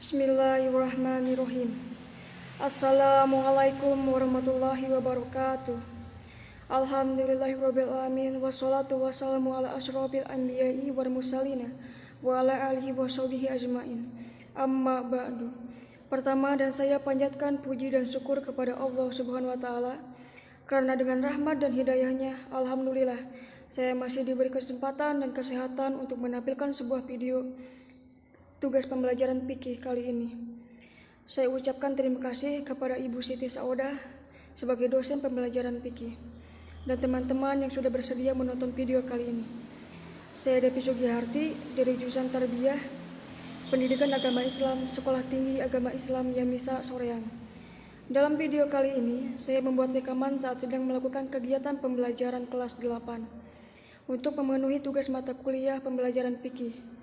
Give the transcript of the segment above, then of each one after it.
Bismillahirrahmanirrahim. Assalamualaikum warahmatullahi wabarakatuh. Alhamdulillahirrabbilalamin. Wassalatu wassalamu ala asyrafil anbiya'i wal mursalina wa ala alihi wa sahbihi ajmain. Amma ba'du. Pertama, dan saya panjatkan puji dan syukur kepada Allah Subhanahu wa taala karena dengan rahmat dan hidayahnya, alhamdulillah saya masih diberi kesempatan dan kesehatan untuk menampilkan sebuah video tugas pembelajaran fikih kali ini. Saya ucapkan terima kasih kepada Ibu Siti Saudah sebagai dosen pembelajaran fikih dan teman-teman yang sudah bersedia menonton video kali ini. Saya Devi Sugiharti dari jurusan Tarbiyah Pendidikan Agama Islam Sekolah Tinggi Agama Islam Yamisa Soreang. Dalam video kali ini, saya membuat rekaman saat sedang melakukan kegiatan pembelajaran kelas 8 untuk memenuhi tugas mata kuliah pembelajaran fikih.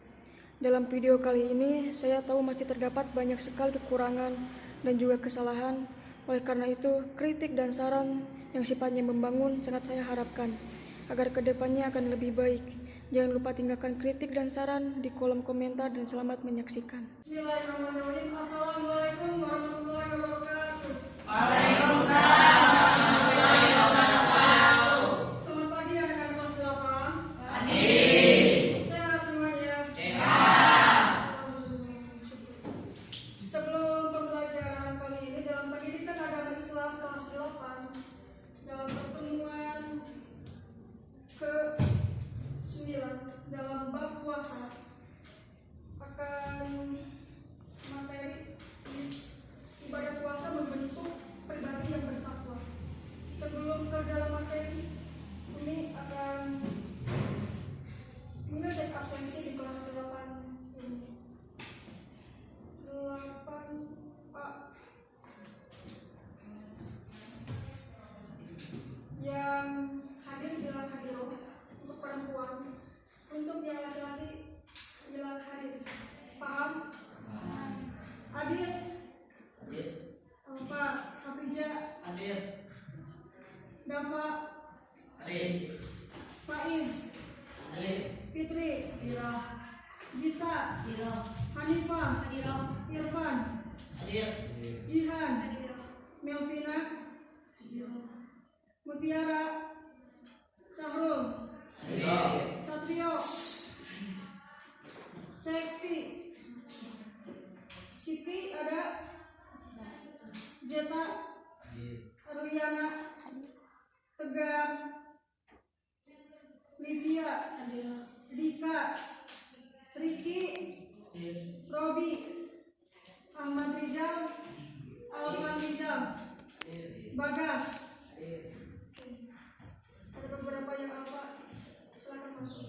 Dalam video kali ini, saya tahu masih terdapat banyak sekali kekurangan dan juga kesalahan. Oleh karena itu, kritik dan saran yang sifatnya membangun sangat saya harapkan agar kedepannya akan lebih baik. Jangan lupa tinggalkan kritik dan saran di kolom komentar dan selamat menyaksikan. Bismillahirrahmanirrahim. Assalamualaikum warahmatullahi wabarakatuh. Waalaikumsalam warahmatullahi wabarakatuh. Selamat pagi anak-anak kelas 8. Pagi. Sehat semuanya? Sehat. Sebelum pembelajaran kali ini dalam pendidikan agama Islam kelas 8, dalam pertemuan ke-9 dalam bab puasa akan materi ibadah puasa membentuk pribadi yang bertakwa. Sebelum ke dalam materi, ini akan cek absensi di kelas 8 ini. 8 Pak. Yang hadir bilang hadir untuk perempuan, untuk yang laki-laki bilang hadir. Paham? Hadir? Hadir. Pak Hafija? Hadir. Dafa? Hadir. Faiz? Hadir. Fitri? Hadir. Gita? Hadir. Hanifah? Hadir. Irfan? Hadir. Jihan? Hadir. Melvina? Hadir. Mutiara? Sahrul? Hadir. Satrio? Sekti? Siti ada? Zeta? Arliana? Tegar? Livia? Dika? Riki? Robi? Ahmad Rizal? Alvan Rizal? Bagas? Ada beberapa yang apa? Silakan masuk.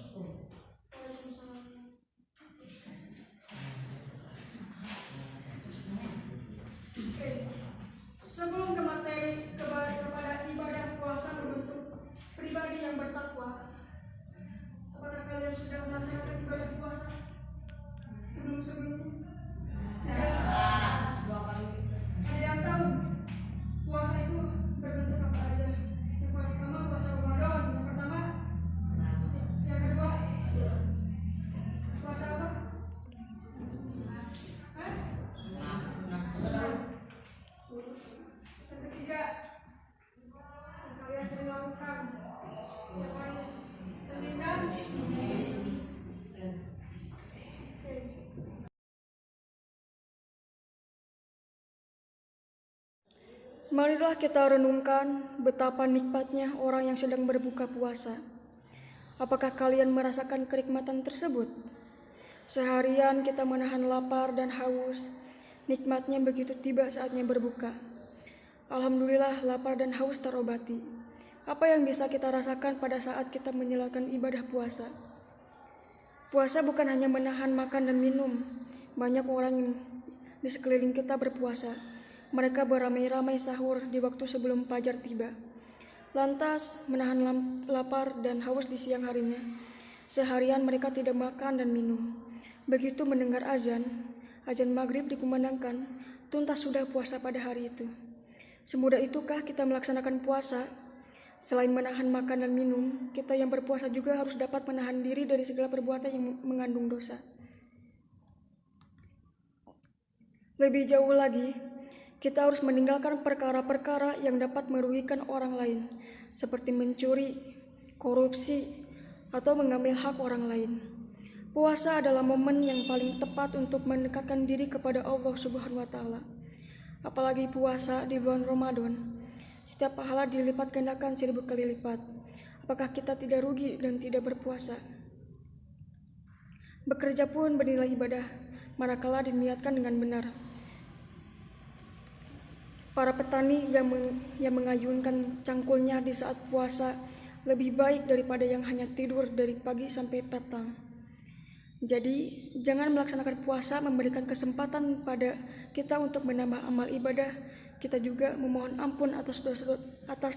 Waalaikumsalam. Oke. Sebelum ke materi kepada ibadah puasa membentuk pribadi yang bertakwa, apakah kalian sudah melaksanakan ibadah puasa sebelum-sebelumnya? Ada yang tahu puasa itu berbentuk apa aja? Yang pertama puasa Ramadan, yang pertama, yang kedua puasa apa? Hah? Yang ketiga, kalian sering lakukan setiap hari Senin dan Kamis. Oke. Marilah kita renungkan betapa nikmatnya orang yang sedang berbuka puasa. Apakah kalian merasakan kenikmatan tersebut? Seharian kita menahan lapar dan haus. Nikmatnya begitu tiba saatnya berbuka. Alhamdulillah lapar dan haus terobati. Apa yang bisa kita rasakan pada saat kita menjalankan ibadah puasa? Puasa bukan hanya menahan makan dan minum. Banyak orang yang di sekeliling kita berpuasa. Mereka beramai-ramai sahur di waktu sebelum fajar tiba. Lantas menahan lapar dan haus di siang harinya. Seharian mereka tidak makan dan minum. Begitu mendengar azan maghrib dikumandangkan, tuntas sudah puasa pada hari itu. Semudah itukah kita melaksanakan puasa? Selain menahan makan dan minum, kita yang berpuasa juga harus dapat menahan diri dari segala perbuatan yang mengandung dosa. Lebih jauh lagi, kita harus meninggalkan perkara-perkara yang dapat merugikan orang lain, seperti mencuri, korupsi, atau mengambil hak orang lain. Puasa adalah momen yang paling tepat untuk mendekatkan diri kepada Allah Subhanahu wa Ta'ala. Apalagi puasa di bulan Ramadan, setiap pahala dilipat gandakan 1000 kali lipat. Apakah kita tidak rugi dan tidak berpuasa? Bekerja pun bernilai ibadah, manakala diniatkan dengan benar. Para petani yang mengayunkan cangkulnya di saat puasa lebih baik daripada yang hanya tidur dari pagi sampai petang. Jadi, jangan melaksanakan puasa memberikan kesempatan pada kita untuk menambah amal ibadah. Kita juga memohon ampun atas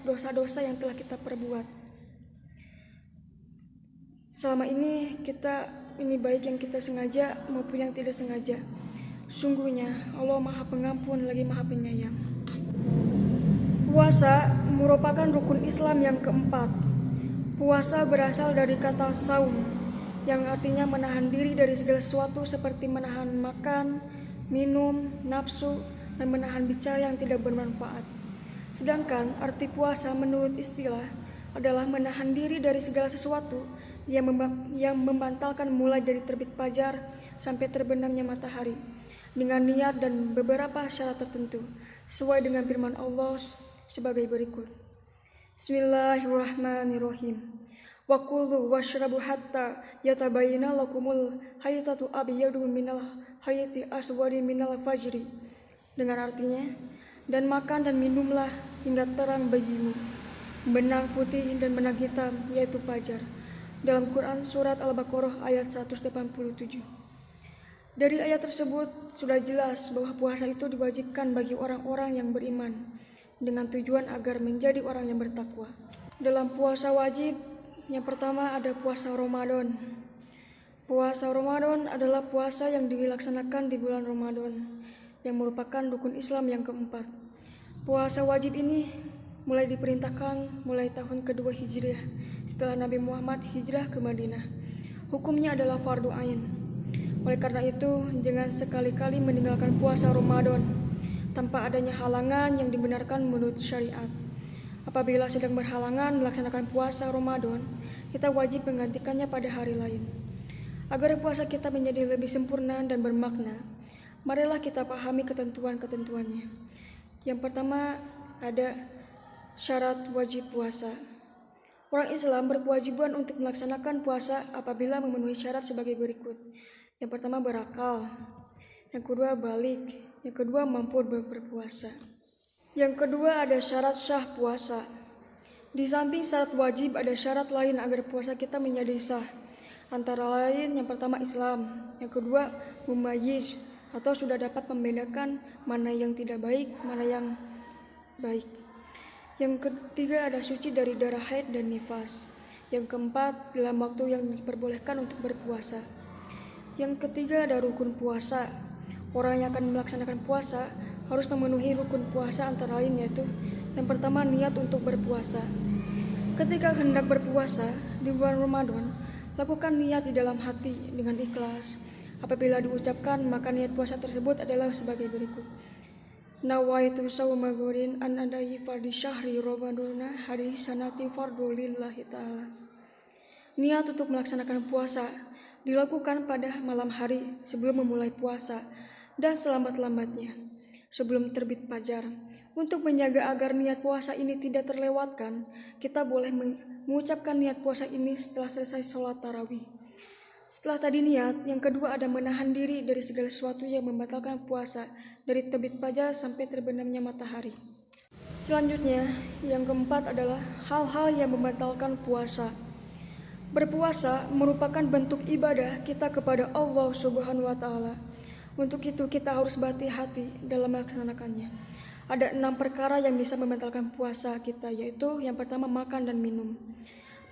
dosa-dosa yang telah kita perbuat. Selama ini baik yang kita sengaja maupun yang tidak sengaja. Sungguhnya Allah Maha Pengampun lagi Maha Penyayang. Puasa merupakan rukun Islam yang keempat. Puasa berasal dari kata saum, yang artinya menahan diri dari segala sesuatu seperti menahan makan, minum, nafsu, dan menahan bicara yang tidak bermanfaat. Sedangkan arti puasa menurut istilah adalah menahan diri dari segala sesuatu yang membatalkan mulai dari terbit fajar sampai terbenamnya matahari dengan niat dan beberapa syarat tertentu sesuai dengan firman Allah sebagai berikut. Bismillahirrahmanirrahim. Wa kulu washrabu hatta yatabayyana lakumul hayatu abyadu minal hayati aswadi minal fajri. Dengan artinya, dan makan dan minumlah hingga terang bagimu benang putih dan benang hitam, yaitu fajar. Dalam Quran Surat Al-Baqarah ayat 187. Dari ayat tersebut sudah jelas bahwa puasa itu diwajibkan bagi orang-orang yang beriman dengan tujuan agar menjadi orang yang bertakwa. Dalam puasa wajib, yang pertama ada puasa Ramadan. Puasa Ramadan adalah puasa yang dilaksanakan di bulan Ramadan, yang merupakan rukun Islam yang keempat. Puasa wajib ini mulai diperintahkan mulai tahun kedua Hijriah setelah Nabi Muhammad hijrah ke Madinah. Hukumnya adalah fardu ain. Oleh karena itu, jangan sekali-kali meninggalkan puasa Ramadan tanpa adanya halangan yang dibenarkan menurut syariat. Apabila sedang berhalangan melaksanakan puasa Ramadan, kita wajib menggantikannya pada hari lain. Agar puasa kita menjadi lebih sempurna dan bermakna, marilah kita pahami ketentuan-ketentuannya. Yang pertama ada syarat wajib puasa. Orang Islam berkewajiban untuk melaksanakan puasa apabila memenuhi syarat sebagai berikut. Yang pertama berakal, yang kedua balik, yang kedua mampu berpuasa. Yang kedua ada syarat sah puasa. Di samping syarat wajib ada syarat lain agar puasa kita menjadi sah. Antara lain yang pertama Islam, yang kedua mumayyiz atau sudah dapat membedakan mana yang tidak baik, mana yang baik. Yang ketiga ada suci dari darah haid dan nifas. Yang keempat dalam waktu yang diperbolehkan untuk berpuasa. Yang ketiga ada rukun puasa. Orang yang akan melaksanakan puasa harus memenuhi rukun puasa antara lain yaitu yang pertama niat untuk berpuasa. Ketika hendak berpuasa di bulan Ramadan, lakukan niat di dalam hati dengan ikhlas. Apabila diucapkan, maka niat puasa tersebut adalah sebagai berikut. Nawaitu sawma ghadin an adai fardhi syahri Ramadana hari sanati fardhu lillahi ta'ala. Niat untuk melaksanakan puasa dilakukan pada malam hari sebelum memulai puasa dan selambat-lambatnya sebelum terbit fajar. Untuk menjaga agar niat puasa ini tidak terlewatkan, kita boleh mengucapkan niat puasa ini setelah selesai sholat tarawih. Setelah tadi niat, yang kedua ada menahan diri dari segala sesuatu yang membatalkan puasa dari terbit fajar sampai terbenamnya matahari. Selanjutnya, yang keempat adalah hal-hal yang membatalkan puasa. Berpuasa merupakan bentuk ibadah kita kepada Allah Subhanahu wa Ta'ala. Untuk itu kita harus berhati-hati dalam melaksanakannya. Ada 6 perkara yang bisa membatalkan puasa kita, yaitu yang pertama makan dan minum.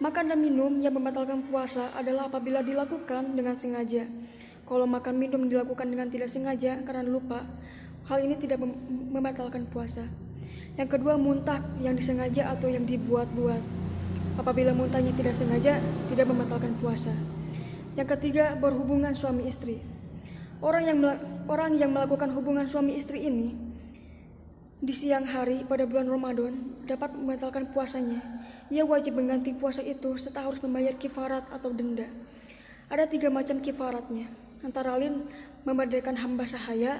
Makan dan minum yang membatalkan puasa adalah apabila dilakukan dengan sengaja. Kalau makan minum dilakukan dengan tidak sengaja karena lupa, hal ini tidak membatalkan puasa. Yang kedua, muntah yang disengaja atau yang dibuat-buat. Apabila muntahnya tidak sengaja, tidak membatalkan puasa. Yang ketiga, berhubungan suami istri. Orang yang orang yang melakukan hubungan suami istri ini di siang hari pada bulan Ramadan dapat membatalkan puasanya. Ia wajib mengganti puasa itu serta harus membayar kifarat atau denda. Ada 3 macam kifaratnya, antara lain memerdekakan hamba sahaya.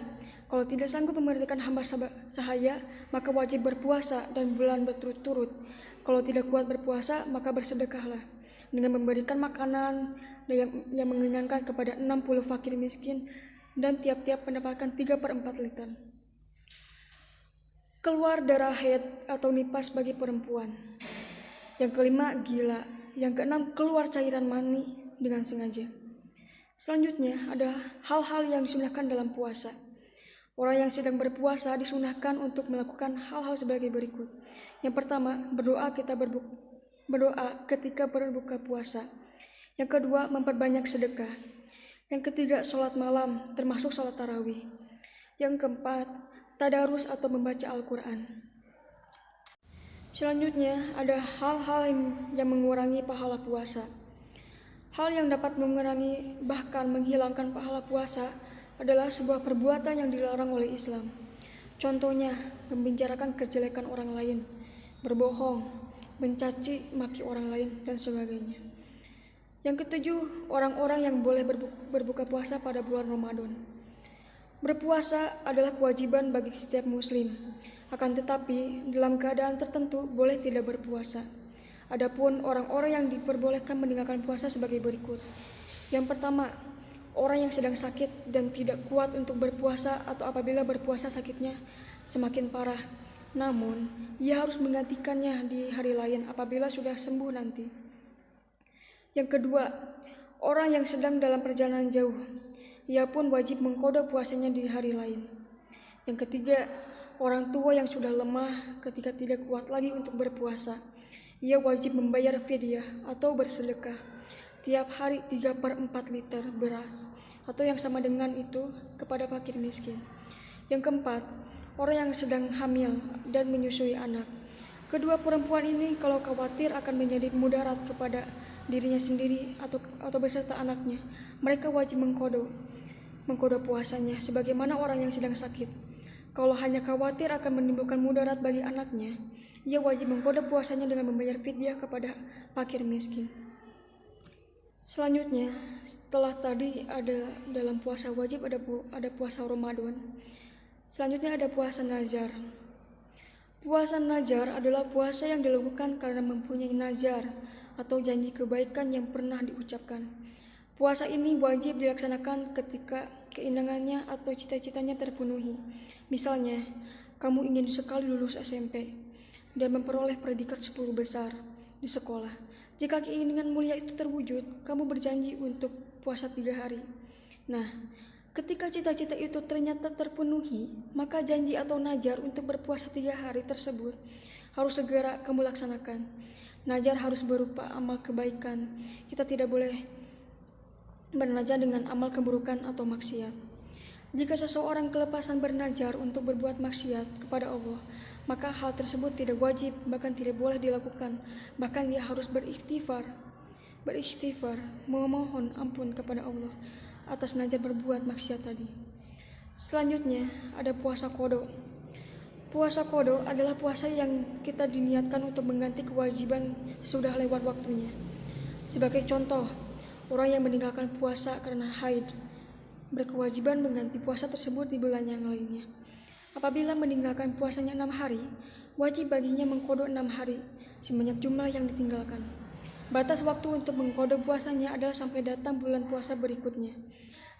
Kalau tidak sanggup memerdekakan hamba sahaya, maka wajib berpuasa dan bulan berturut-turut. Kalau tidak kuat berpuasa, maka bersedekahlah dengan memberikan makanan yang mengenyangkan kepada 60 fakir miskin dan tiap-tiap mendapatkan 3/4 liter. Keluar darah haid atau nifas bagi perempuan. Yang kelima, gila. Yang keenam, keluar cairan mani dengan sengaja. Selanjutnya adalah hal-hal yang disunahkan dalam puasa. Orang yang sedang berpuasa disunahkan untuk melakukan hal-hal sebagai berikut. Yang pertama, berdoa ketika berbuka puasa. Yang kedua, memperbanyak sedekah. Yang ketiga, sholat malam, termasuk sholat tarawih. Yang keempat, tadarus atau membaca Al-Quran. Selanjutnya, ada hal-hal yang mengurangi pahala puasa. Hal yang dapat mengurangi bahkan menghilangkan pahala puasa adalah sebuah perbuatan yang dilarang oleh Islam. Contohnya, membicarakan kejelekan orang lain, berbohong, mencaci maki orang lain, dan sebagainya. Yang ketujuh, orang-orang yang boleh berbuka puasa pada bulan Ramadan. Berpuasa adalah kewajiban bagi setiap muslim, akan tetapi dalam keadaan tertentu boleh tidak berpuasa. Adapun orang-orang yang diperbolehkan meninggalkan puasa sebagai berikut. Yang pertama, orang yang sedang sakit dan tidak kuat untuk berpuasa atau apabila berpuasa sakitnya semakin parah. Namun, ia harus menggantikannya di hari lain apabila sudah sembuh nanti. Yang kedua, orang yang sedang dalam perjalanan jauh. Ia pun wajib mengqada puasanya di hari lain. Yang ketiga, orang tua yang sudah lemah ketika tidak kuat lagi untuk berpuasa. Ia wajib membayar fidyah atau bersedekah tiap hari 3/4 liter beras atau yang sama dengan itu kepada fakir miskin. Yang keempat, orang yang sedang hamil dan menyusui anak. Kedua perempuan ini kalau khawatir akan menjadi mudarat kepada dirinya sendiri atau beserta anaknya, mereka wajib mengqada puasanya sebagaimana orang yang sedang sakit. Kalau hanya khawatir akan menimbulkan mudarat bagi anaknya, ia wajib mengqada puasanya dengan membayar fidyah kepada fakir miskin. Selanjutnya, setelah tadi ada dalam puasa wajib ada puasa Ramadan. Selanjutnya ada puasa nazar. Puasa nazar adalah puasa yang dilakukan karena mempunyai nazar atau janji kebaikan yang pernah diucapkan. Puasa ini wajib dilaksanakan ketika keinginannya atau cita-citanya terpenuhi. Misalnya, kamu ingin sekali lulus SMP dan memperoleh predikat 10 besar di sekolah. Jika keinginan mulia itu terwujud, kamu berjanji untuk puasa 3 hari. Nah, ketika cita-cita itu ternyata terpenuhi, maka janji atau nazar untuk berpuasa 3 hari tersebut harus segera kamu laksanakan. Nazar harus berupa amal kebaikan. Kita tidak boleh bernazar dengan amal keburukan atau maksiat. Jika seseorang kelepasan bernazar untuk berbuat maksiat kepada Allah, maka hal tersebut tidak wajib, bahkan tidak boleh dilakukan. Bahkan dia harus beristighfar, memohon ampun kepada Allah atas nazar berbuat maksiat tadi. Selanjutnya ada puasa qada. Puasa qada adalah puasa yang kita diniatkan untuk mengganti kewajiban sudah lewat waktunya. Sebagai contoh, orang yang meninggalkan puasa karena haid berkewajiban mengganti puasa tersebut di bulan yang lainnya. Apabila meninggalkan puasanya 6 hari, wajib baginya mengqada 6 hari, sebanyak jumlah yang ditinggalkan. Batas waktu untuk mengqada puasanya adalah sampai datang bulan puasa berikutnya.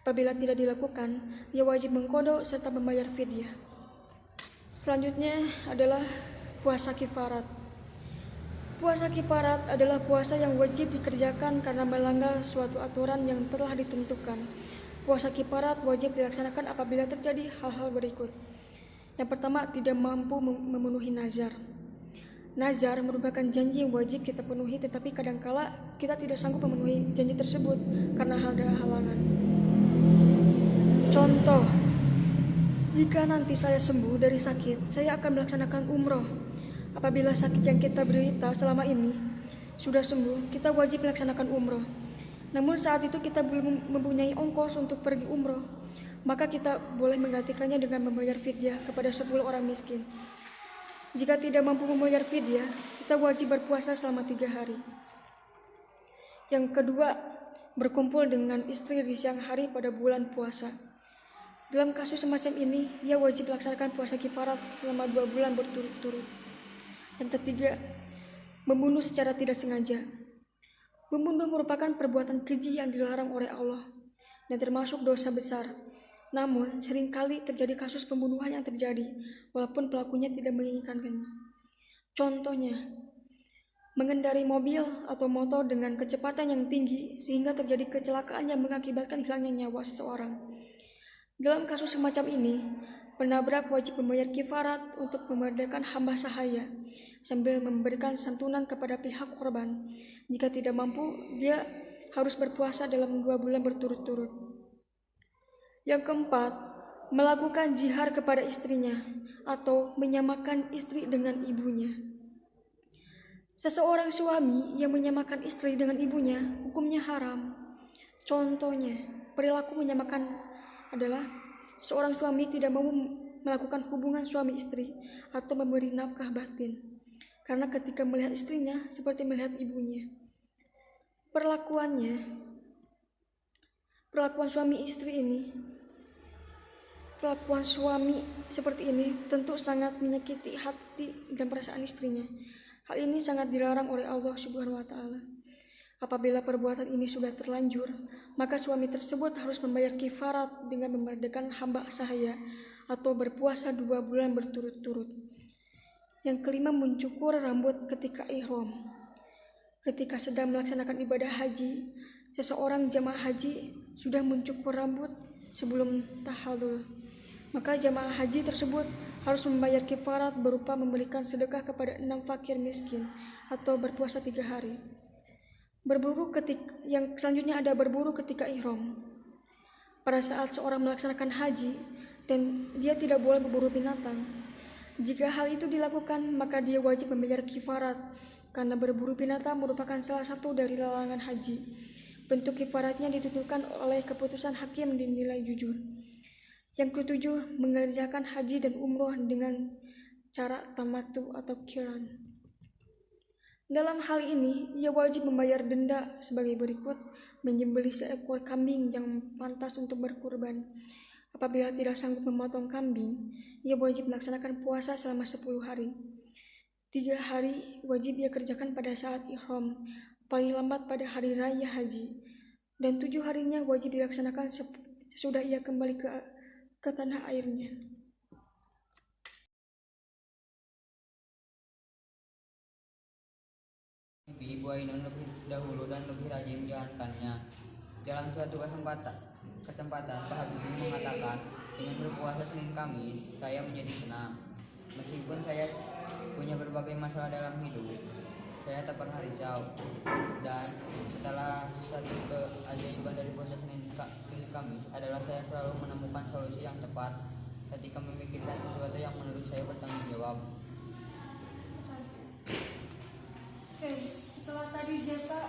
Apabila tidak dilakukan, ia wajib mengqada serta membayar fidyah. Selanjutnya adalah puasa kifarat. Puasa kifarat adalah puasa yang wajib dikerjakan karena melanggar suatu aturan yang telah ditentukan. Puasa kifarat wajib dilaksanakan apabila terjadi hal-hal berikut. Yang pertama, tidak mampu memenuhi nazar. Nazar merupakan janji yang wajib kita penuhi, tetapi kadangkala kita tidak sanggup memenuhi janji tersebut karena ada halangan. Contoh, jika nanti saya sembuh dari sakit, saya akan melaksanakan umroh. Apabila sakit yang kita derita selama ini sudah sembuh, kita wajib melaksanakan umroh. Namun saat itu kita belum mempunyai ongkos untuk pergi umroh. maka kita boleh menggantikannya dengan membayar fidyah kepada 10 orang miskin. Jika tidak mampu membayar fidyah, kita wajib berpuasa selama 3 hari. Yang kedua, berkumpul dengan istri di siang hari pada bulan puasa. Dalam kasus semacam ini, ia wajib melaksanakan puasa kifarat selama 2 bulan berturut-turut. Yang ketiga, membunuh secara tidak sengaja. Membunuh merupakan perbuatan keji yang dilarang oleh Allah dan termasuk dosa besar. Namun, seringkali terjadi kasus pembunuhan yang terjadi walaupun pelakunya tidak menginginkannya. Contohnya, mengendarai mobil atau motor dengan kecepatan yang tinggi sehingga terjadi kecelakaan yang mengakibatkan hilangnya nyawa seseorang. Dalam kasus semacam ini, penabrak wajib membayar kifarat untuk memerdekakan hamba sahaya sambil memberikan santunan kepada pihak korban. Jika tidak mampu, dia harus berpuasa dalam 2 bulan berturut-turut. Yang keempat, melakukan jihar kepada istrinya atau menyamakan istri dengan ibunya. Seseorang suami yang menyamakan istri dengan ibunya hukumnya haram. Contohnya, perilaku menyamakan adalah seorang suami tidak mau melakukan hubungan suami istri atau memberi nafkah batin, karena ketika melihat istrinya seperti melihat ibunya. Perlakuan suami seperti ini tentu sangat menyakiti hati dan perasaan istrinya. Hal ini sangat dilarang oleh Allah Subhanahu wa Ta'ala. Apabila perbuatan ini sudah terlanjur, maka suami tersebut harus membayar kifarat dengan memerdekakan hamba sahaya atau berpuasa 2 bulan berturut-turut. Yang kelima, mencukur rambut ketika ihram. Ketika sedang melaksanakan ibadah haji, seseorang jamaah haji sudah mencukur rambut sebelum tahallul. Maka jamaah haji tersebut harus membayar kifarat berupa memberikan sedekah kepada 6 fakir miskin atau berpuasa 3 hari. Yang selanjutnya ada berburu ketika ihram. Pada saat seorang melaksanakan haji dan dia tidak boleh berburu binatang, jika hal itu dilakukan maka dia wajib membayar kifarat karena berburu binatang merupakan salah satu dari larangan haji. Bentuk kifaratnya ditentukan oleh keputusan hakim dinilai jujur. Yang ketujuh, mengerjakan haji dan umroh dengan cara tamattu atau qiran. Dalam hal ini, ia wajib membayar denda sebagai berikut: menyembelih seekor kambing yang pantas untuk berkurban. Apabila tidak sanggup memotong kambing, ia wajib melaksanakan puasa selama 10 hari. 3 hari wajib ia kerjakan pada saat ihram, paling lambat pada hari raya haji, dan 7 harinya wajib dilaksanakan sesudah ia kembali ke tanah airnya. Ibu Ainun lebih dahulu dan lebih rajin menjalankannya. Dalam suatu kesempatan Pak Habibie mengatakan, dengan berpuasa Senin Kamis, saya menjadi senang. Meskipun saya punya berbagai masalah dalam hidup, saya tak pernah risau. Dan setelah satu keajaiban dari puasa Senin Kamis adalah saya selalu menemukan solusi yang tepat ketika memikirkan sesuatu yang menurut saya bertanggung jawab. Oke, setelah tadi Zeta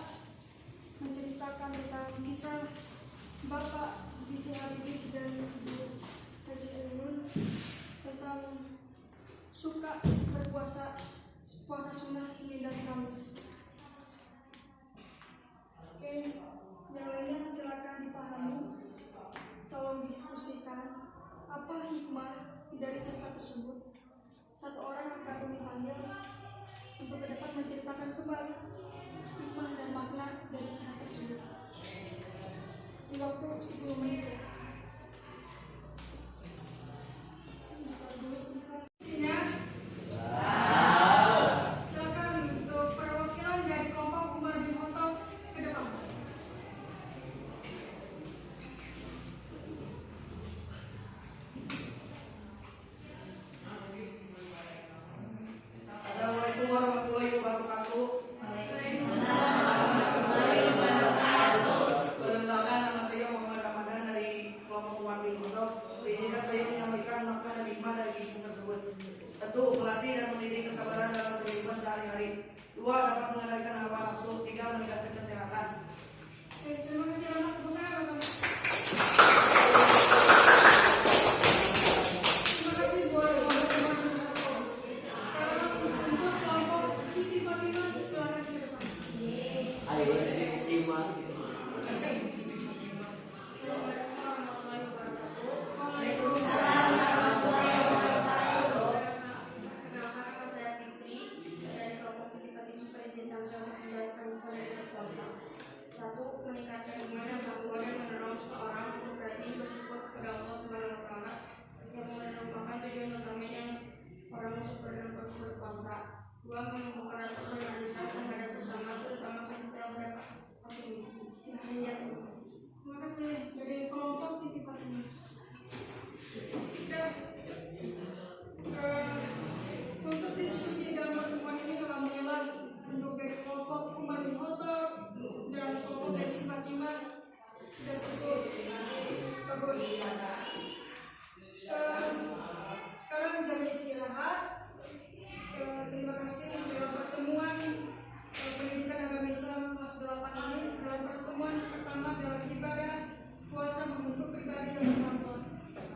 menceritakan tentang kisah Bapak B.J. Habibie dan Ibu Haji Ainun tentang suka berpuasa sunnah Senin dan Kamis. Oke, yang lainnya silakan dipahami, tolong diskusikan apa hikmah dari cerita tersebut. Satu orang akan dipanggil untuk ke depan menceritakan kembali hikmah dan makna dari kisah tersebut. Di waktu 10 menit ya. Silakan untuk perwakilan dari kelompok Umar bin Khattab ke depan. Assalamualaikum warahmatullahi wabarakatuh. Perkenalkan, nama saya Muhammad Ramadan dari wabarakatuh. Terima kasih dalam pertemuan pendidikan agama Islam kelas 8 ini. Dalam pertemuan pertama dalam ibadah puasa membentuk pribadi yang bertakwa.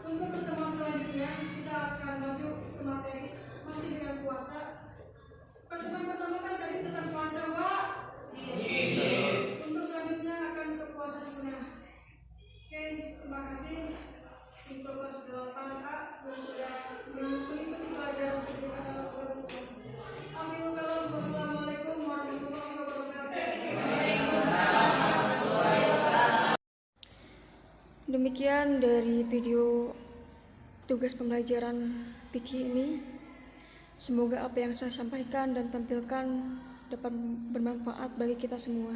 Untuk pertemuan selanjutnya kita akan maju ke materi masih dengan puasa. Pertemuan pertama kan tadi tentang puasa, Pak. Untuk selanjutnya akan ke puasa sunnah. Oke, terima kasih untuk kelas 8A yang sudah mengikuti pelajaran pendidikan agama Islam. Akhirul kalam, wassalamualaikum warahmatullahi wabarakatuh. Demikian dari video tugas pembelajaran fikih ini. Semoga apa yang saya sampaikan dan tampilkan dapat bermanfaat bagi kita semua.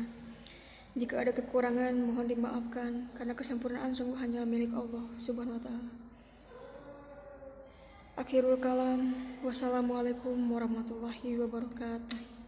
Jika ada kekurangan mohon dimaafkan karena kesempurnaan sungguh hanya milik Allah Subhanahu wa taala. Akhirul kalam, wassalamualaikum warahmatullahi wabarakatuh.